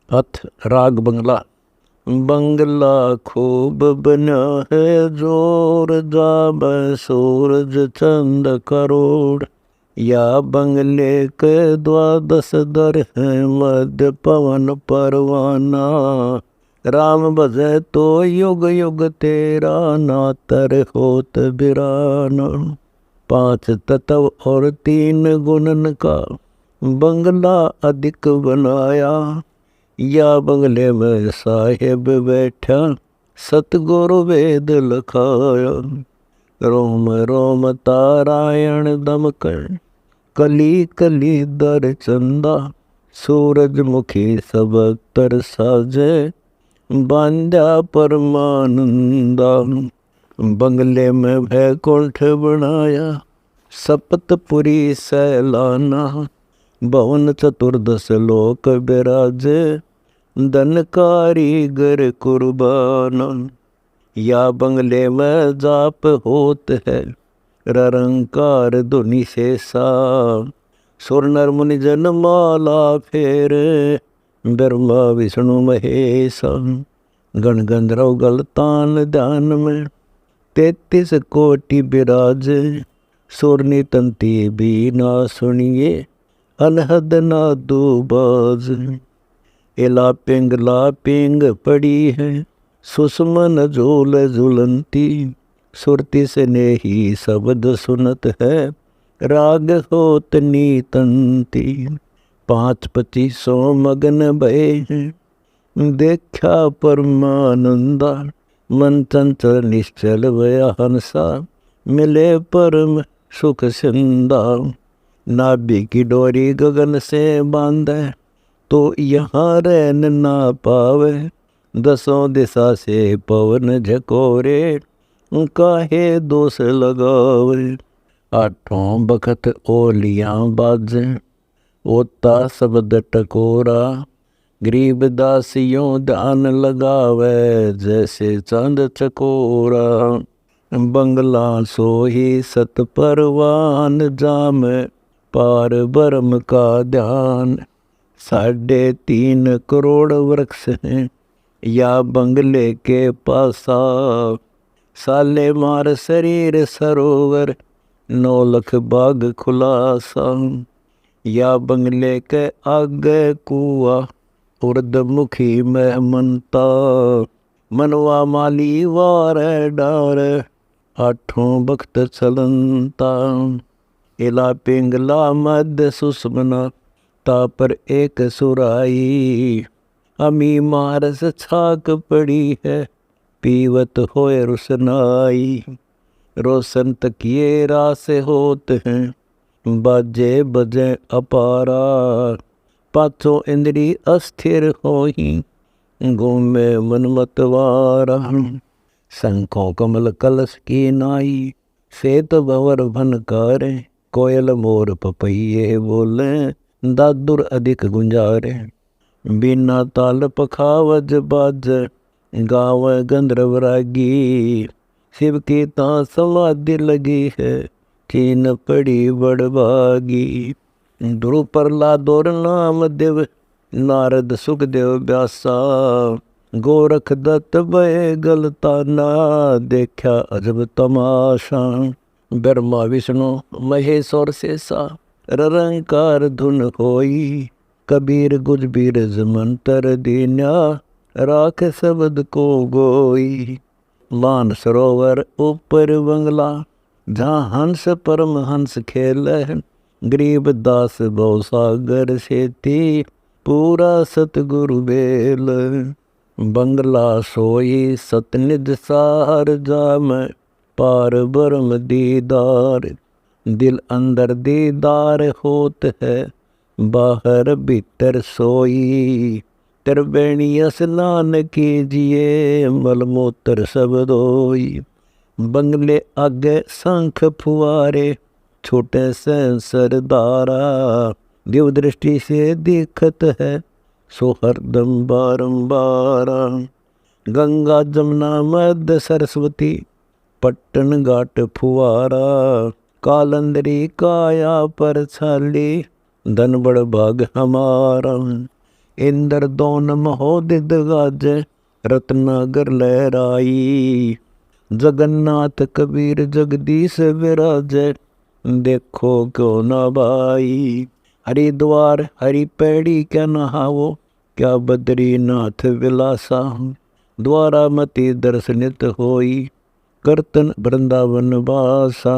हथ राग बंगला। बंगला खूब बना है जोर, जाबे सूरज चंद करोड़। या बंगले के द्वादश दर है, मध्य पवन परवाना। राम बजे तो युग युग तेरा, नातर होत बिराना। 5 तत्व और 3 गुणन का बंगला अधिक बनाया। या बंगले में साहेब बैठा, सतगुरु वेद लखाया। रोम रोम तारायण दमकर, कली कली दर चंदा। सूरजमुखी सब अख्तर साजे, बांधा परमानंदा। बंगले में वैकुंठ बनाया, सप्तपुरी सैलाना। भवन चतुर्दश लोक विराजे, धन कारीगर कुर्बाना। या बंगले में जाप होत है, ररंकार धुनि शेषा। सुर नर मुनि जन माला फेरे, ब्रह्मा विष्णु महेशा। गण गंधर्व गलतान ध्यान में, 33 कोटि विराजे। सुरनी तंती बीना सुनिए, अनहद नादू बाज। लापिंग पड़ी है, सुषमन झूल झुलंती। सुरति से नेही शब्द सुनत है, राग होत नीतंती। 5-25 मगन भये हैं, देखा परमानंदा। मन चंचल निश्चल वया हंसा, मिले परम सुख सिंदा। नाभि की डोरी गगन से बांधे, तो यहाँ रहन ना पावे। 10 दिशा से पवन झकोरे, काहे दोष लगावे। 8 बखत ओलियां बाजे, ओता शब्द टकोरा। गरीब दासियों ध्यान लगावे, जैसे चांद चकोरा। बंगला सोही सत परवान, जाम पार ब्रह्म का ध्यान। 3.5 करोड़ वृक्ष हैं, या बंगले के पासा। साले मार शरीर सरोवर, 9 लाख बाग खुलासा। या बंगले के आगे कुआ, उर्दमुखी मेहमनता। मनवा माली वार डार, 8 भक्त चलनता। इला पिंगला मध्य सुषमना, तापर एक सुराई। अमी मारस छाक पड़ी है, पीवत होए रुसनाई। रोशन तकिए रास होत हैं, बाजे बजे अपारा। 5 इंद्री अस्थिर होही, घूमे मन मतवारा। शंखों कमल कलश की नाई, श्वेत भंवर भनकारे। कोयल मोर पपैये बोले, दादुर अधिक गुंजारे। बिना ताल पखावज बाज, गाव गंधर्व रागी। शिव की ता समाधि लगी है, कीन पड़ी बड़भागी। ध्रुव प्रहलाद और नाम देव, नारद सुखदेव व्यासा। गोरख दत्त भय गलताना, देखा अजब तमाशा। ब्रह्मा विष्णु महेश और शेषा, ररंकार धुन होई। कबीर गुजबीर मंतर दीन्या, राख शब्द को गोई। मान सरोवर ऊपर बंगला, जहाँ हंस परम हंस खेले। गरीब दास भवसागर सेती, पूरा सतगुरु बेल। बंगला सोई सतनिध सार, जाम पार ब्रह्म दीदार। दिल अंदर दीदार होत है, बाहर भीतर सोई। त्रिवेणी स्नान कीजिए, मलमूत्र सब धोई। बंगले आगे शंख फुआरे, छोटे से सरदारा। दिव दृष्टि से दिखत है, सो हरदम बारंबार। गंगा जमुना मध्य सरस्वती, पट्टन घाट फुआरा। कालंदरी काया पर छाली, धन बड़ भाग हमारा। इंद्र दोन महोदित गाजे, रत्नागर लहराई। जगन्नाथ कबीर जगदीश विराजे, देखो क्यों न भाई। हरिद्वार हरि पैड़ी क्या नहावो, क्या बद्रीनाथ विलासा। द्वारामती दर्शनित होई, करतन वृंदावन वासा।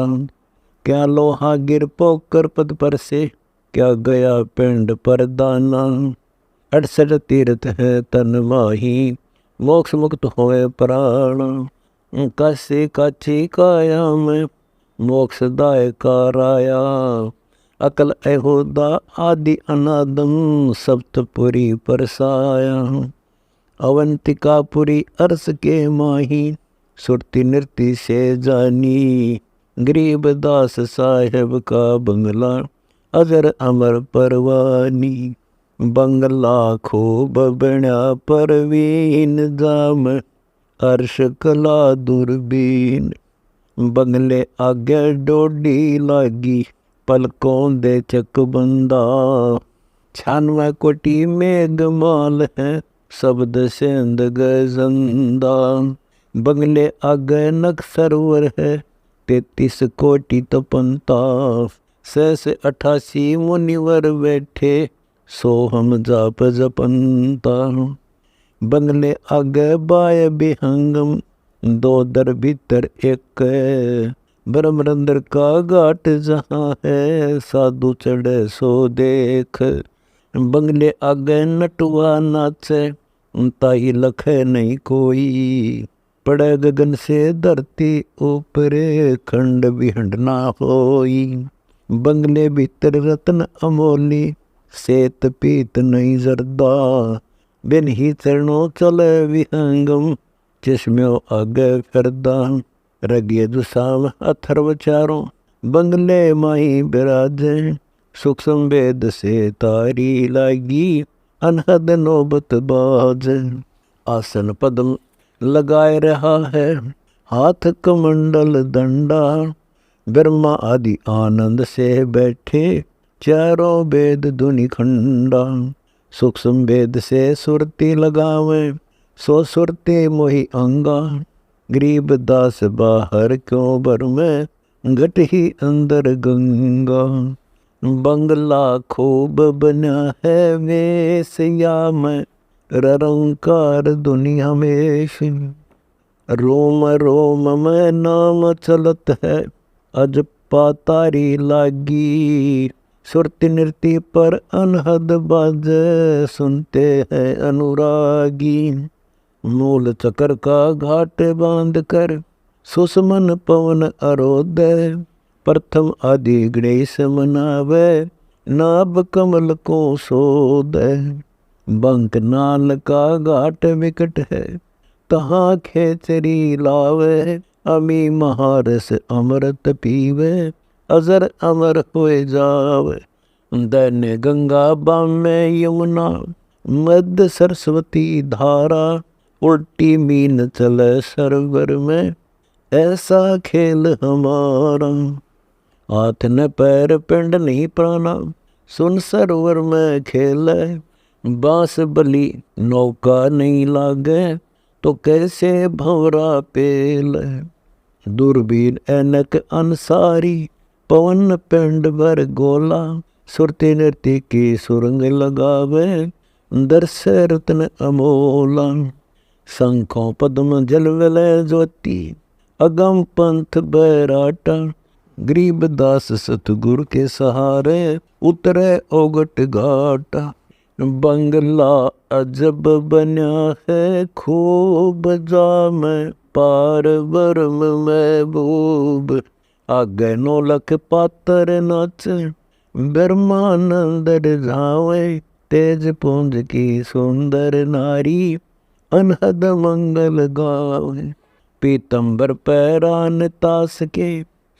क्या लोहा गिर पोकर पद पर से, क्या गया पिंड पर दाना। 68 तीर्थ है तन माही, मोक्ष मुक्त होए प्राण। काशी काची काया में, मोक्ष दाय का राया। अकल ऐहोदा आदि अनादम, सप्तपुरी परसाया। अवंतिकापुरी अर्स के माही, सुरति नृति से जानी। गरीबदास साहेब का बंगला, अजर अमर परवानी। बंगला खूब बण्या परवीन, जाम अर्श कला दूरबीन। बंगले आगे डोडी लागी, पलकों दे चक बंदा। 96 कोटि मेघमाल है, शब्द सेंद गजंदा। बंगले आगे नक सरोवर है, 33 कोटि तपंता। 688 मुनिवर बैठे, सोहम जाप जपंता। बंगले आगे बाय बिहंगम, 2 दर भीतर एक। ब्रह्मरंद्र का घाट जहाँ है, साधु चढ़े सो देख। बंगले आगे नटुआ नाचे, ताई लखे नहीं कोई। पड़े गगन से धरती ऊपरे, खंड विहंड ना होई। बंगले भीतर रत्न अमोली, सेत पीत नहीं जरदा। बिन ही चरणों चले विहंगम, चश्म्यों आगे फिरदा। रगिय दुसाव अथर्व चारों, बंगले माही बिराजे। सुख संवेद से तारी लागी, अनहद नौबत बाज। आसन पद्म लगाए रहा है, हाथ कमंडल दंडा। ब्रह्मा आदि आनंद से बैठे, चारों वेद धुनि खंडा। सुख संवेद से सुरती लगावे, सो सुरती मोहि अंगा। गरीब दास बाहर क्यों भर में, घट ही अंदर गंगा। बंगला खूब बना है वेश्या में, ररंकार दुनिया में। रोम रोम में नाम चलत है, अज पातारी लागी। सुरति नृत्य पर अनहद बाजे, सुनते हैं अनुरागी। मूल चक्र का घाट बांध कर, सुषमन पवन अरोदय। प्रथम आदि गणेश मनावे, नाभ कमल को सोदय। बंक नाल का घाट विकट है, तहाँ खेचरी लावे। अमी महारस अमृत पीवे, अजर अमर होए जावे। दैन्य गंगा बामे यमुना, मध्य सरस्वती धारा। उल्टी मीन चले सरोवर में, ऐसा खेल हमारा। हाथ न पैर पिंड नहीं प्राणा, सुन सरोवर में खेले। बांस बली नौका नहीं लागे, तो कैसे भंवरा पेल। दूरबीन ऐनक अंसारी, पवन पिंड भर गोला। सुरती नृत्य की सुरंग लगावे, दर्श रत्न अमोला। शंखों पद्म जल विलय ज्योति, अगम पंथ बैराटा। गरीब दास सतगुरु के सहारे, उतरे ओगट घाटा। बंगला अजब बन्या है खूब, जामे पार बरम महबूब। आगे 9 लख पातर नाचे, ब्रह्मानंद जावे। तेज पुंज की सुंदर नारी, अनहद मंगल गावे। पीतंबर पैरान तास के,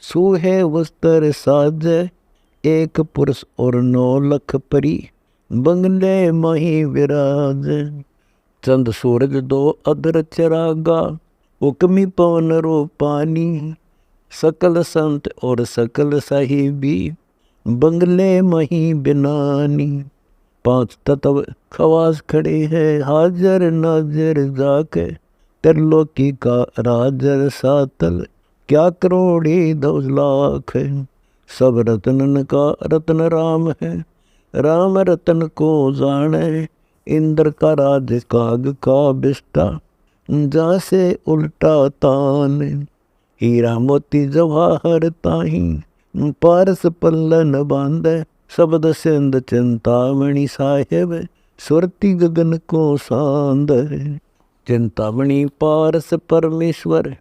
सूहे वस्त्र साजे। एक पुरुष और 9 लख परी, बंगले माही विराज। चंद सूरज 2 अधर चरागा, हुक्मी पवन रूपानी। सकल संत और सकल साहिबी, बंगले माही बिनानी। पांच तत्व खवास खड़े हैं, हाजर नाजर जाके त्रिलोकी का राजर सातल, क्या करोड़ी 10 लाख है। सब रत्नन का रत्न राम है, राम रतन को जाने, इंद्र का राज काग का बिस्टा, जा से उल्टा तान, हीरा मोती जवाहर ताही, पारस पल्लन बांधे, शब्द सिंध चिंतामणि साहेब, सुरती गगन को सांद। चिंतामणि पारस परमेश्वर,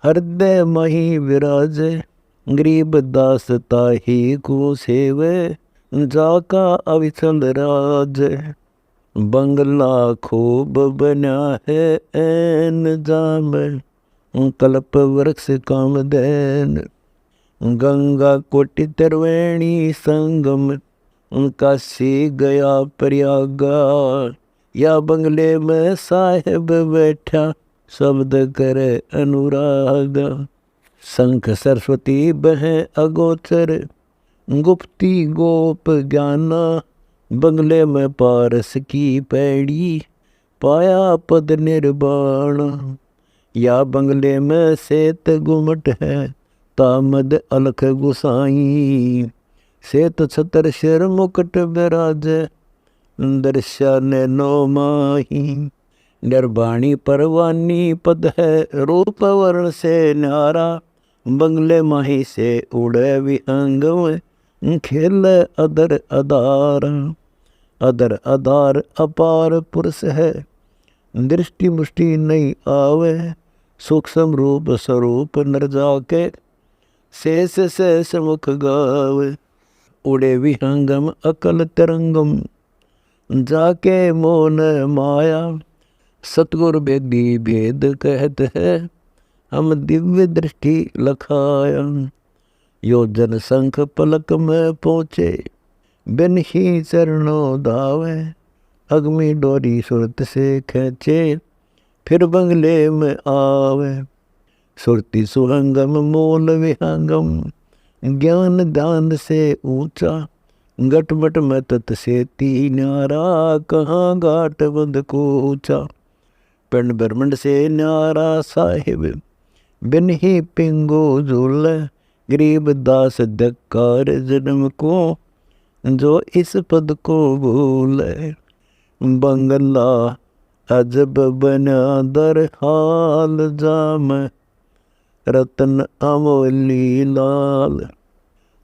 हृदय मही विराजे, गरीब दास ताही को सेवे, जाका अविचल राज। बंगला खूब बना है ऐन जाम, कल्प वृक्ष कामधेन, गंगा कोटि त्रिवेणी संगम, काशी गया प्रयागा, या बंगले में साहेब बैठा, शब्द करे अनुराग। शंख सरस्वती बहे अगोचर, गुप्ती गोप ज्ञाना, बंगले में पारस की पैड़ी, पाया पद निर्वाण। या बंगले में सेत गुमट है, तामद अलख गुसाई, सेत छतर शिर मुकुट विराजे, दर्शा नैनो माही। निर्वाणी परवानी पद है, रूप वर्ण से न्यारा, बंगले माही से उड़े विहंग, खेल अदर अदार। अदर अदार अपार पुरुष है, दृष्टि मुष्टि नहीं आवे, सूक्ष्म रूप स्वरूप नर जाके, शेष शेष मुख गावे। उड़े विहंगम अकल तरंगम, जाके मोन माया, सतगुर बेदी भेद कहत है, हम दिव्य दृष्टि लखाया। योजन शंख पलक में पहुँचे, बिन ही चरणों धावे, अग्नि डोरी सुरत से खींचे, फिर बंगले में आवे। सुरती सुहंगम मोल विहंगम, ज्ञान दान से ऊंचा, गटमट में तत से न्यारा, कहाँ घाट बंद को ऊंचा। पिंड ब्रह्मंड से न्यारा साहिब, बिन ही पिंगो झूल, गरीब दास धिक्कार जन्म को, जो इस पद को भूले। बंगला अजब बना दर हाल जाम, रतन अमोली लाल,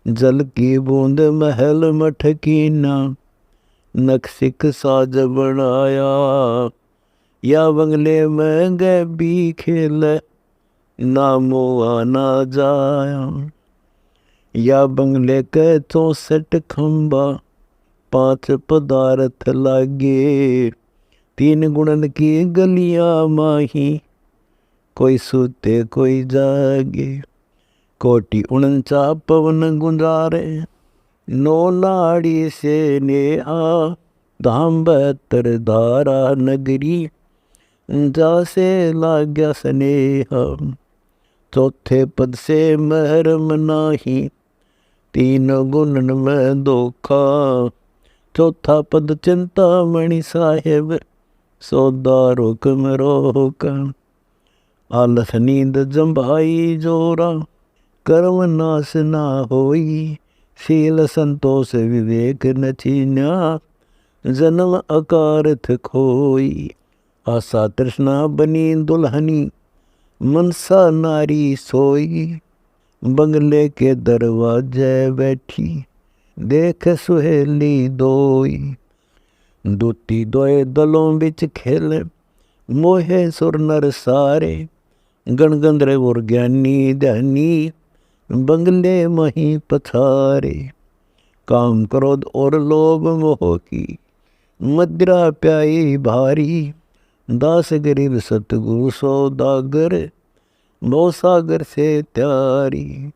जल की बूंद महल मठकीना, नक्सिक साज बनाया। या बंगले में गए भी खेल, नामो आना जाया। या बंगले के 64 खंबा, 5 पदार्थ लागे, 3 गुणन की गलियां माही, कोई सूते कोई जागे। कोटि 49 पवन गुंजारे, 9 नाड़ी से नेहा, धाम 72 धारा नगरी, जासे लाग्या स्नेहा। चौथे पद से महरम नाही, 3 गुणन में धोखा। चौथा पद चिंतामणि साहेब, सौदा रोकम रोका। आलस नींद जम्भाई जोरा, कर्म नाश ना होई, शील संतोष विवेक न छीन्या, जन्म अकारथ खोई। आशा तृष्णा बनी दुल्हनी, मनसा नारी सोई, बंगले के दरवाजे बैठी, देख सुहेली दोई। दूती दोए दलों बिच खेले, मोहे सुर नर सारे, गणगंधर्व और ज्ञानी ध्यानी, बंगले मही पथारे। काम क्रोध और लोभ मोह की, मदिरा प्याई भारी, दास गरीब सतगुरु सौदागर, भवसागर से त्यारी।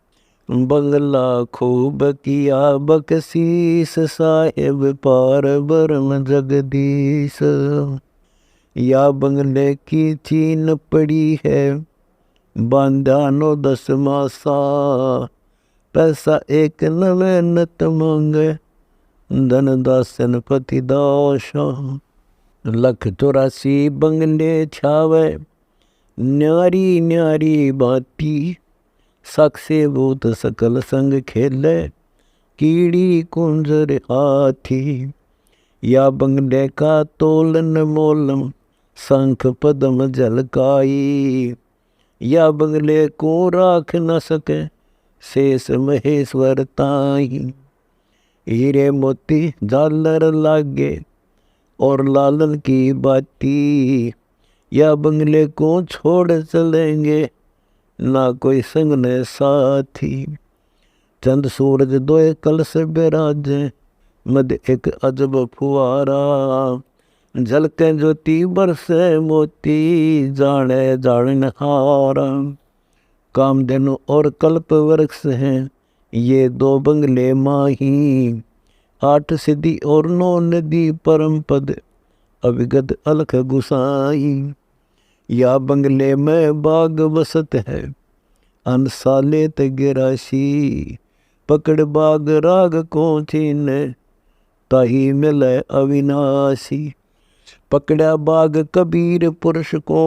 बंगला खूब किया बकसीस, साहेब पार ब्रह्म जगदीश। या बंगले की चीन पड़ी है, बांधा 9-10 मासा, पैसा एक नवे नत मांगे, धन दासन पति दाशा। 184 बंगले छावे न्यारी न्यारी बाती। सख से भूत सकल संग खेले कीड़ी कुंजर हाथी। या बंगले का तोलन मोलम शंख पदम झलकाई। या बंगले को राख न सके शेष महेश्वर ताई। हीरे मोती झालर लागे और लालन की बाती। या बंगले को छोड़ चलेंगे ना कोई संग ने साथी। चंद सूरज दोए कलश बिराजे मद एक अजब फुआरा। झलके ज्योति बरसे मोती जाने जाड़नहारा। कामधेनु और कल्प वृक्ष हैं ये 2 बंगले माही। 8 सिद्धि और 9 नदी परम पद अविगत अलख गुसाई। या बंगले में बाग बसत है अनसाले तगिराशी। पकड़ बाग राग को छीने ताही मिले अविनाशी। पकड़ा बाग कबीर पुरुष को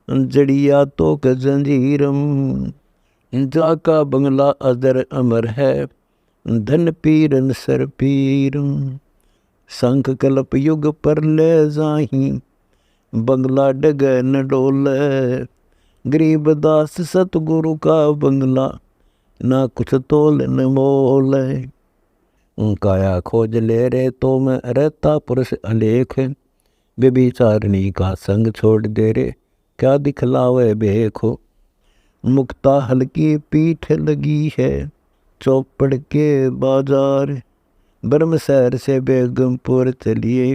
जड़िया तो क जंजीरम। जाका बंगला अदर अमर है धन पीरन सर पीरम। शंख कल्प युग पर ले जाही बंगला डग न डोले। गरीब दास सतगुरु का बंगला ना कुछ तोल न मोले। काया खोज ले रे तो मैं रहता पुरुष अलेख। व्यभिचारिणी का संग छोड़ दे रे क्या दिखलावे बेखो। मुक्ता हल्की पीठ लगी है चौपड़ के बाजार। ब्रह्म शहर से बेगमपुर चलिए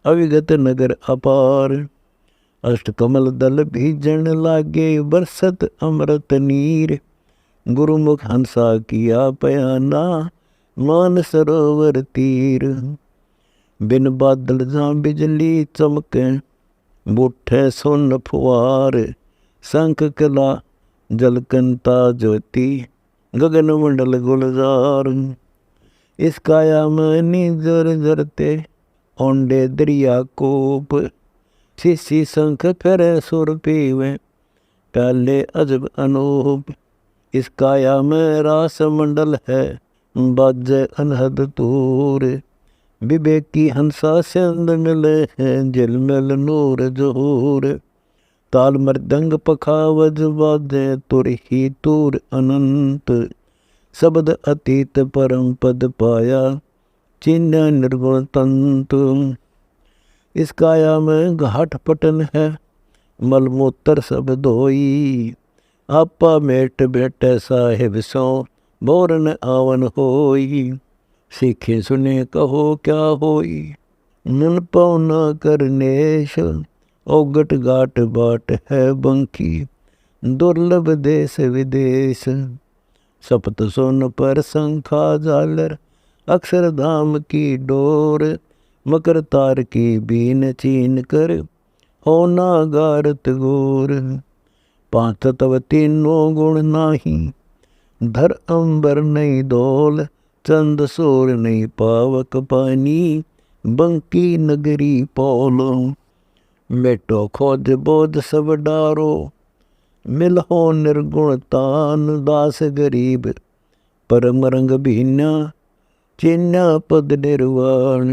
अविगत नगर अपार। अष्टकमल दल भीजन लागे बरसत अमृत नीर। गुरुमुख हंसा किया पयाना मान सरोवर तीर। बिन बादल जहाँ बिजली चमके बूठे सोन फुआर। शंख कला जलकंता ज्योति गगन मंडल गुलजार। इस काया में नीजर जरते ओंडे दरिया कोप। शीशी शंख फेरे सुर पीवे प्याले अजब अनूप। इस काया में रास मंडल है बाजे अनहद तूर। विवेकी हंसा सिंध मिले हैं झिलमिल नूर जोर। ताल मृदंग पखावज बाजे तुर ही तूर अनंत। शब्द अतीत परम पद पाया चिन्ह निर्गुण तंतु। इस काया में घाट पटन है मलमूत्र सब धोई। आपा मेट बेटे साहिब सो बोरन आवन होई। सीखे सुने कहो क्या होई नन पौना करनेश। ओगट घाट बाट है बंकी दुर्लभ देश विदेश। सप्त सोन पर शंखा झालर अक्षरधाम की डोर। मकर तार की बीन चीन कर होना गारत गोर। 5 तत्व तीनों गुण नाही धर अंबर नहीं डोल। चंद सोर नहीं पावक पानी बंकी नगरी पौलो। मेटो खोज बोध सब डारो मिलहो निर्गुण तान। दास गरीब परम रंग भीना चिन्ह पद निर्वाण।